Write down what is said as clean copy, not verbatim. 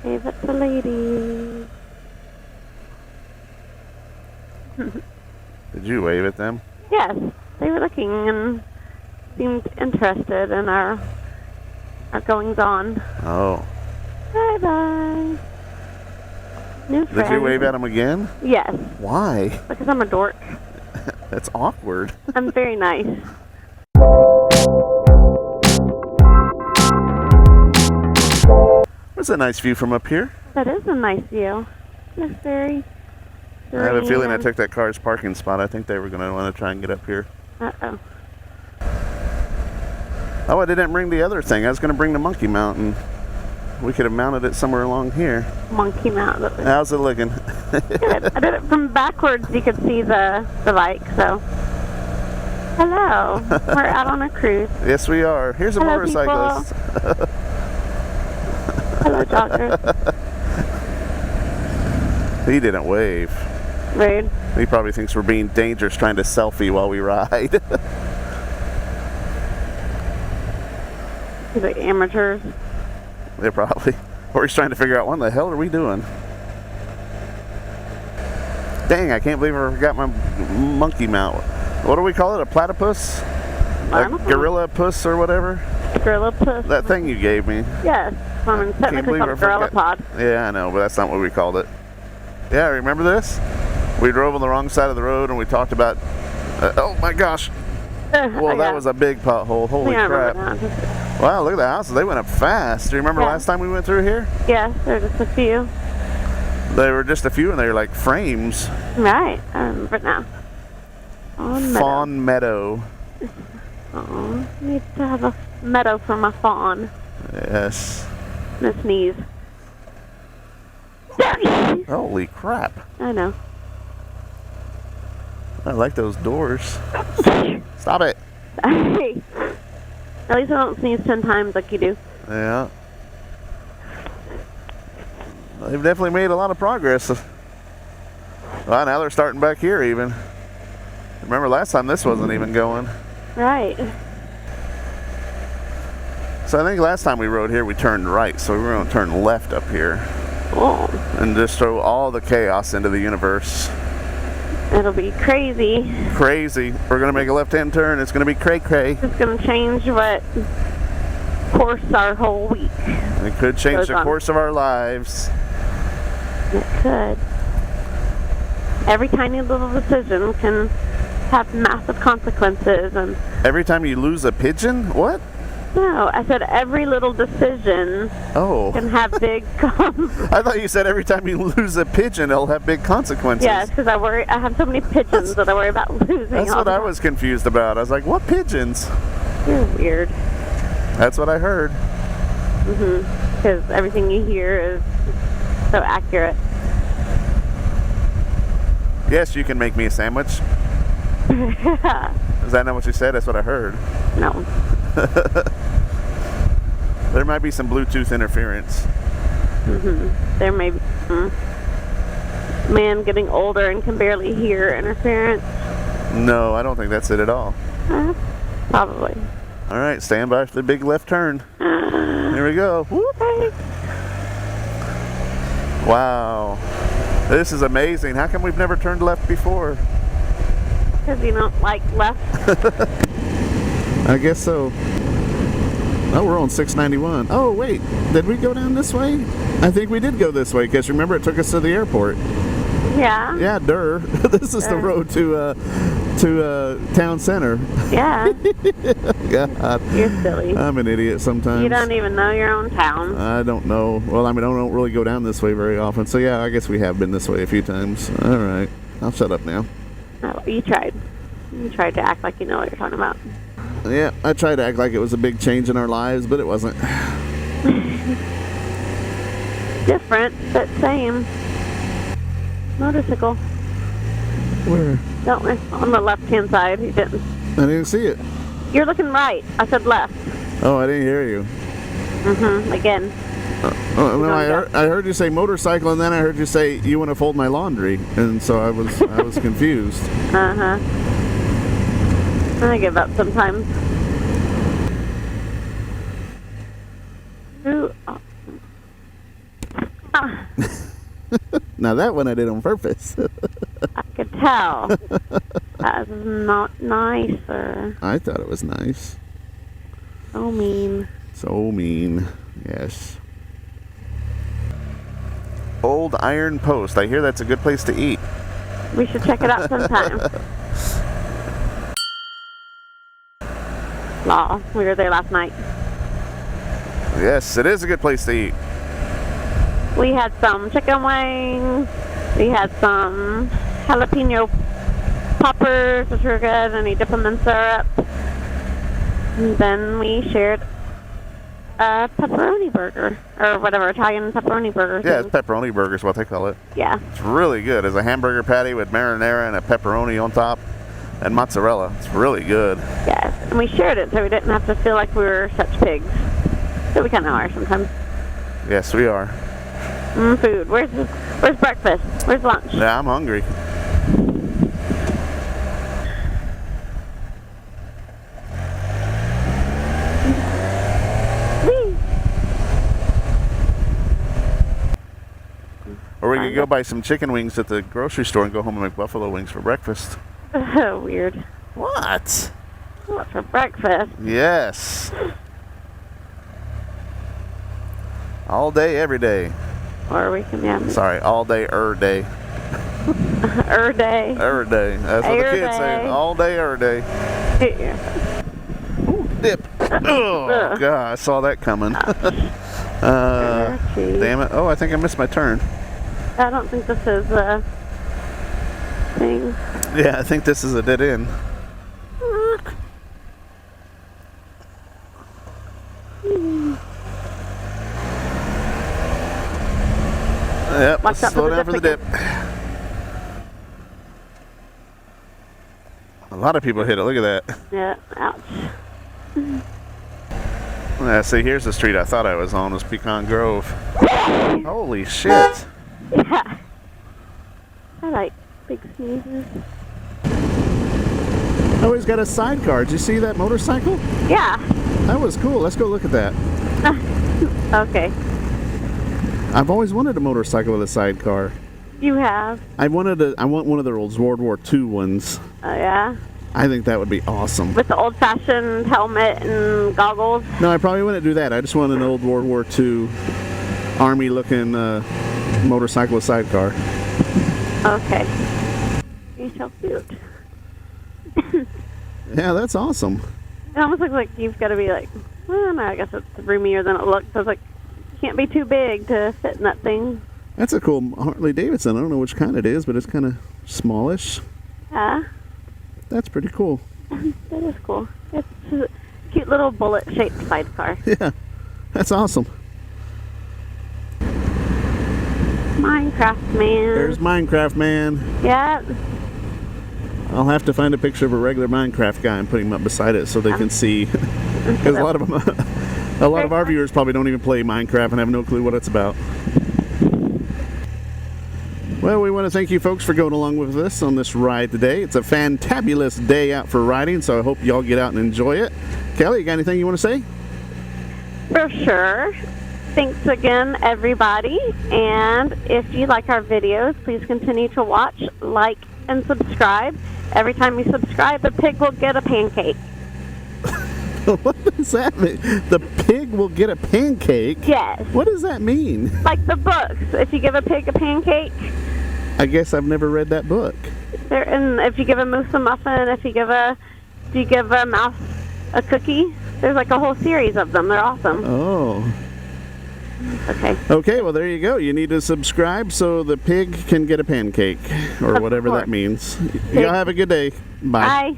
Wave at the lady. Did you wave at them? Yes, they were looking and seemed interested in our goings on. Oh. Bye bye. New friend. Did you wave at them again? Yes. Why? Because I'm a dork. That's awkward. I'm very nice. That's a nice view from up here. That is a nice view. It's very I have a feeling I serene. took that car's parking spot. I think they were going to want to try and get up here. Uh-oh. Oh, I didn't bring the other thing. I was going to bring the monkey mount, and we could have mounted it somewhere along here. Monkey mount. How's it looking? Good. I did it from backwards. You could see the bike, so. Hello. We're out on a cruise. Yes, we are. Here's a Hello, motorcyclist. Hello, joggers. He didn't wave. Rude. He probably thinks we're being dangerous trying to selfie while we ride. He's like amateurs. They're probably. Or he's trying to figure out what the hell are we doing? Dang, I can't believe I forgot my monkey mount. What do we call it? A platypus? A gorilla puss or whatever? Gorilla puss. That thing you gave me. Yes. I mean, technically called a gorilla pod. Yeah, I know, but that's not what we called it. Yeah, remember this? We drove on the wrong side of the road and we talked about... oh my gosh. Well, that was a big pothole. Holy crap. Wow, look at the houses. They went up fast. Do you remember last time we went through here? Yes, there were just a few. There were just a few and they were like frames. Right, I remember now. Fawn Meadow. Oh, need to have a meadow for my fawn. Yes. I'm gonna sneeze. Holy crap. I know. I like those doors. Stop it. Hey. At least I don't sneeze 10 times like you do. Yeah. They've definitely made a lot of progress. Well, now they're starting back here even. Remember last time this wasn't even going. Right. So I think last time we rode here we turned right, so we were going to turn left up here. Oh. And just throw all the chaos into the universe. It'll be crazy. Crazy. We're going to make a left-hand turn. It's going to be cray-cray. It's going to change what course our whole week. It could change the course of our lives. It could. Every tiny little decision can have massive consequences. And every time you lose a pigeon? What? No, I said every little decision can have big consequences. I thought you said every time you lose a pigeon, it'll have big consequences. Yes, because I have so many pigeons that I worry about losing. That's what I was confused about. I was like, what pigeons? You're weird. That's what I heard. Mm-hmm. Because everything you hear is so accurate. Yes, you can make me a sandwich. Is that not what you said? That's what I heard. No. There might be some Bluetooth interference. Mm-hmm. There may be man getting older and can barely hear interference. No, I don't think that's it at all. Probably. All right, stand by for the big left turn. Here we go. Whoop. Wow. This is amazing. How come we've never turned left before? Because you don't like left. I guess so. Oh, we're on 691. Oh, wait. Did we go down this way? I think we did go this way, because remember it took us to the airport. Yeah. Yeah, This is the road to town center. Yeah. God. You're silly. I'm an idiot sometimes. You don't even know your own town. I don't know. Well, I mean, I don't really go down this way very often. So, yeah, I guess we have been this way a few times. All right. I'll shut up now. Oh, you tried. You tried to act like you know what you're talking about. Yeah, I tried to act like it was a big change in our lives, but it wasn't. Different, but same. Motorcycle. Where? Don't we? On the left-hand side. You didn't. I didn't see it. You're looking right. I said left. Oh, I didn't hear you. Mm-hmm. Again. No, I heard you say motorcycle, and then I heard you say you want to fold my laundry, and so I was confused. Uh-huh. I give up sometimes. Ooh. Now that one I did on purpose. I could tell. That was not nice, or I thought it was nice. so mean. So mean. Yes. Old Iron Post. I hear that's a good place to eat. We should check it out sometime. Law. We were there last night. Yes, it is a good place to eat. We had some chicken wings. We had some jalapeno poppers, which were good, and we dip them in syrup. And then we shared a pepperoni burger, or whatever, Italian pepperoni burger. Yeah, it's pepperoni burger is what they call it. Yeah. It's really good. It's a hamburger patty with marinara and a pepperoni on top and mozzarella. It's really good. Yes, and we shared it so we didn't have to feel like we were such pigs. So we kind of are sometimes. Yes, we are. Food. Where's breakfast? Where's lunch? Yeah, I'm hungry. Whee! Or we could go buy some chicken wings at the grocery store and go home and make buffalo wings for breakfast. Weird. What? What for breakfast? Yes. All day, every day. Or we can have Sorry, all day, day. day. Day. That's what the kids say. All day, day. Ooh, dip. Oh, God, I saw that coming. Damn it. Oh, I think I missed my turn. I don't think this is a thing. Yeah, I think this is a dead end. Yep, Watch out slow for the down for the dip. A lot of people hit it. Look at that. Yeah, ouch. Yeah, see, here's the street I thought I was on. Was Pecan Grove. Holy shit. Yeah. I like big sneezes. Oh, he's got a sidecar. Did you see that motorcycle? Yeah. That was cool. Let's go look at that. Okay. I've always wanted a motorcycle with a sidecar. You have? I want one of their old World War II ones. Oh, yeah? I think that would be awesome. With the old-fashioned helmet and goggles? No, I probably wouldn't do that. I just want an old World War II Army-looking motorcycle with sidecar. Okay. You're so cute. Yeah, that's awesome. It almost looks like you've got to be like, well, no, I guess it's roomier than it looks. I was like, you can't be too big to fit in that thing. That's a cool Harley Davidson. I don't know which kind it is, but it's kind of smallish. Yeah. That's pretty cool. That is cool. It's a cute little bullet-shaped sidecar. Yeah, that's awesome. Minecraft Man. There's Minecraft Man. Yeah. I'll have to find a picture of a regular Minecraft guy and put him up beside it so they can see. Because a lot of our viewers probably don't even play Minecraft and have no clue what it's about. Well, we want to thank you folks for going along with us on this ride today. It's a fantabulous day out for riding, so I hope you all get out and enjoy it. Kelly, you got anything you want to say? For sure. Thanks again, everybody. And if you like our videos, please continue to watch, like, and subscribe. Every time you subscribe, the pig will get a pancake. What does that mean? The pig will get a pancake? Yes. What does that mean? Like the books. If you give a pig a pancake. I guess I've never read that book. And if you give a moose a muffin, if you give a mouse a cookie, there's like a whole series of them. They're awesome. Oh. Okay. Okay, well, there you go. You need to subscribe so the pig can get a pancake, or whatever that means. Y'all have a good day. Bye. Bye.